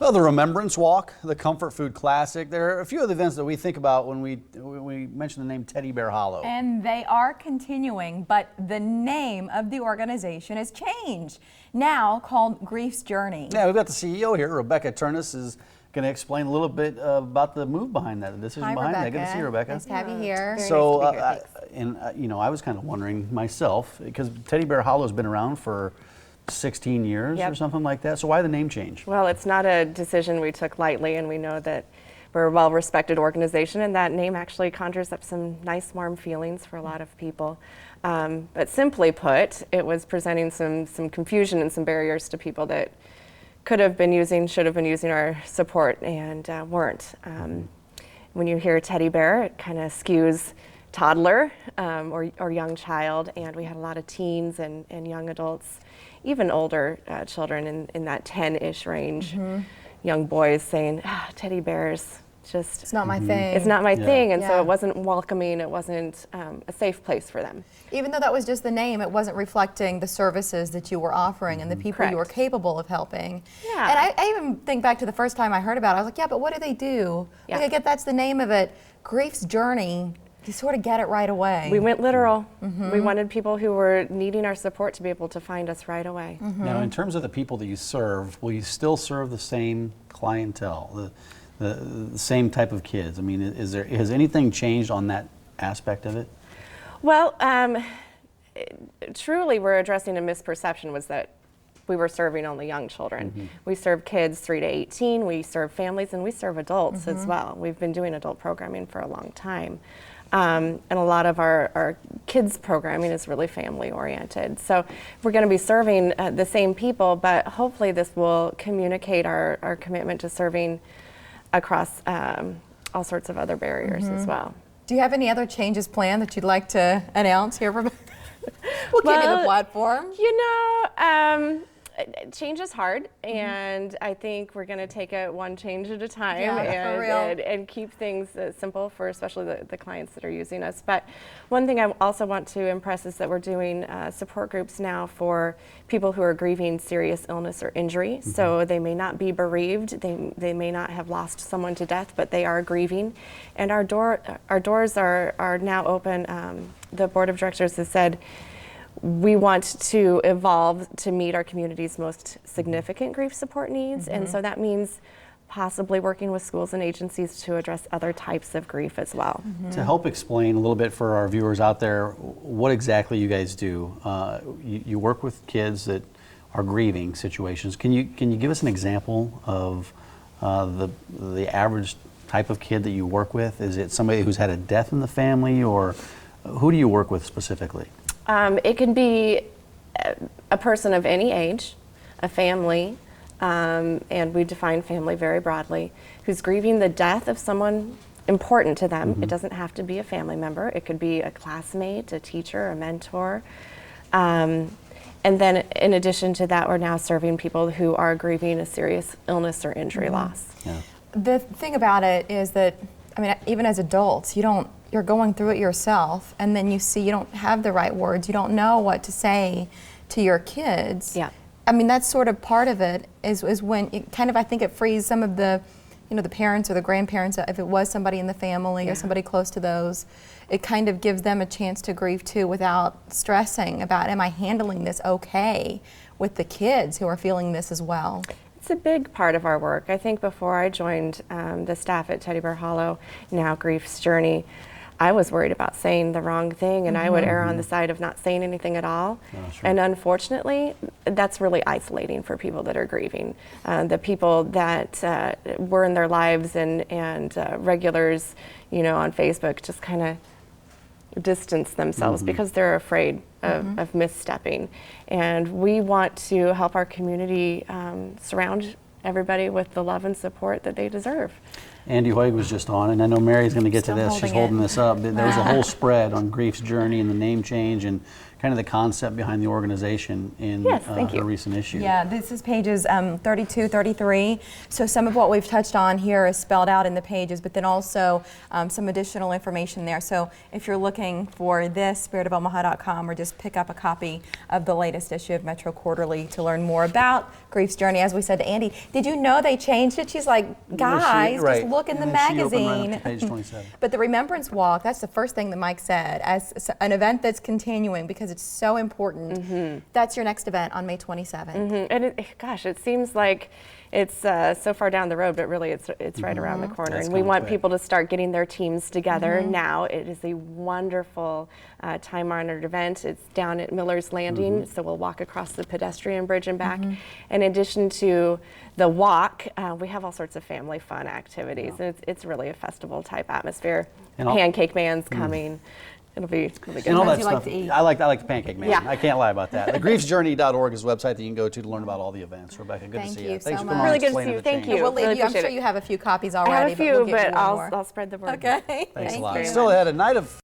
Well, the Remembrance Walk, the Comfort Food Classic. There are a few of the events that we think about when we mention the name Teddy Bear Hollow. And they are continuing, but the name of the organization has changed, now called Grief's Journey. Yeah, we've got the CEO here, Rebecca Turnus, is going to explain a little bit about the move behind that, the decision behind that. Good to see you, Rebecca. Nice to have you here. So, nice to be here, you know, I was kind of wondering myself, because Teddy Bear Hollow has been around for 16 years or something like that. So why the name change? Well, it's not a decision we took lightly, and we know that we're a well-respected organization, and that name actually conjures up some nice, warm feelings for a lot of people. But simply put, it was presenting some confusion and some barriers to people that could have been using, should have been using our support and weren't. When you hear teddy bear, it kind of skews toddler or young child, and we had a lot of teens and young adults, even older children in that 10-ish range, young boys saying, teddy bears, just it's not my thing. It's not my thing, and so it wasn't welcoming, it wasn't a safe place for them. Even though that was just the name, it wasn't reflecting the services that you were offering and the people you were capable of helping. Yeah. And I even think back to the first time I heard about it, I was like, yeah, but what do they do? Yeah. Like, I get that's the name of it, Grief's Journey. You sort of get it right away. We went literal. We wanted people who were needing our support to be able to find us right away. Now, in terms of the people that you serve, will you still serve the same clientele, the same type of kids? I mean, has anything changed on that aspect of it? Well, truly we're addressing a misperception was that we were serving only young children. We serve kids 3 to 18, we serve families, and we serve adults as well. We've been doing adult programming for a long time. And a lot of our kids programming is really family oriented. So we're going to be serving the same people, but hopefully this will communicate our commitment to serving across all sorts of other barriers as well. Do you have any other changes planned that you'd like to announce here? We'll give you the platform. You know, change is hard, and I think we're going to take it one change at a time and keep things simple for especially the clients that are using us. But one thing I also want to impress is that we're doing support groups now for people who are grieving serious illness or injury. So they may not be bereaved, they may not have lost someone to death, but they are grieving. And our doors are now open. The board of directors has said, we want to evolve to meet our community's most significant grief support needs, and so that means possibly working with schools and agencies to address other types of grief as well. To help explain a little bit for our viewers out there, what exactly you guys do? You work with kids that are grieving situations. Can you give us an example of the average type of kid that you work with? Is it somebody who's had a death in the family, or who do you work with specifically? It can be a person of any age, a family, and we define family very broadly, who's grieving the death of someone important to them. It doesn't have to be a family member. It could be a classmate, a teacher, a mentor. And then in addition to that, we're now serving people who are grieving a serious illness or injury loss. Yeah. The thing about it is that, I mean, even as adults, you're going through it yourself, and then you see you don't have the right words, you don't know what to say to your kids. Yeah. I mean, that's sort of part of it, is when it kind of, I think it frees some of the, the parents or the grandparents, if it was somebody in the family or somebody close to those, it kind of gives them a chance to grieve too without stressing about, am I handling this okay with the kids who are feeling this as well? It's a big part of our work. I think before I joined the staff at Teddy Bear Hollow, now Grief's Journey, I was worried about saying the wrong thing, and I would err on the side of not saying anything at all. And unfortunately, that's really isolating for people that are grieving. The people that were in their lives and regulars, on Facebook, just kind of distance themselves because they're afraid of misstepping. And we want to help our community surround everybody with the love and support that they deserve. Andy Hoig was just on, and I know Mary's going to get to Still this. She's holding holding it. this up. There was a whole spread on Grief's journey and the name change and kind of the concept behind the organization in Yes, thank her you. recent issue. Yeah, this is pages 32, 33. So some of what we've touched on here is spelled out in the pages, but then also some additional information there. So if you're looking for this, spiritofomaha.com, or just pick up a copy of the latest issue of Metro Quarterly to learn more about Grief's journey. As we said to Andy, did you know they changed it? She's like, guys, Right. just look in the And then she opened right up magazine. to page 27. But the Remembrance Walk, that's the first thing that Mike said, as an event that's continuing because it's so important. That's your next event on May 27th. And gosh, it seems like it's so far down the road, but really it's right around the corner. That's And we kinda want quick. people to start getting their teams together now. It is a wonderful time-honored event. It's down at Miller's Landing, so we'll walk across the pedestrian bridge and back. In addition to the walk, we have all sorts of family fun activities. And it's really a festival type atmosphere. And all- Pancake Man's coming. It'll be good. And all that you like stuff. to eat. I like the pancake man. Yeah. I can't lie about that. The griefsjourney.org is a website that you can go to learn about all the events. Rebecca, good Thank to see you you. Thanks so for coming much. on Really good to explaining see you. the Thank change. you. We'll leave Really you. I'm appreciate sure it. you have a few copies I have already, a few, but we'll get but you one I'll more. spread the word. Okay. Thanks a Thank lot. you. Still ahead, a night of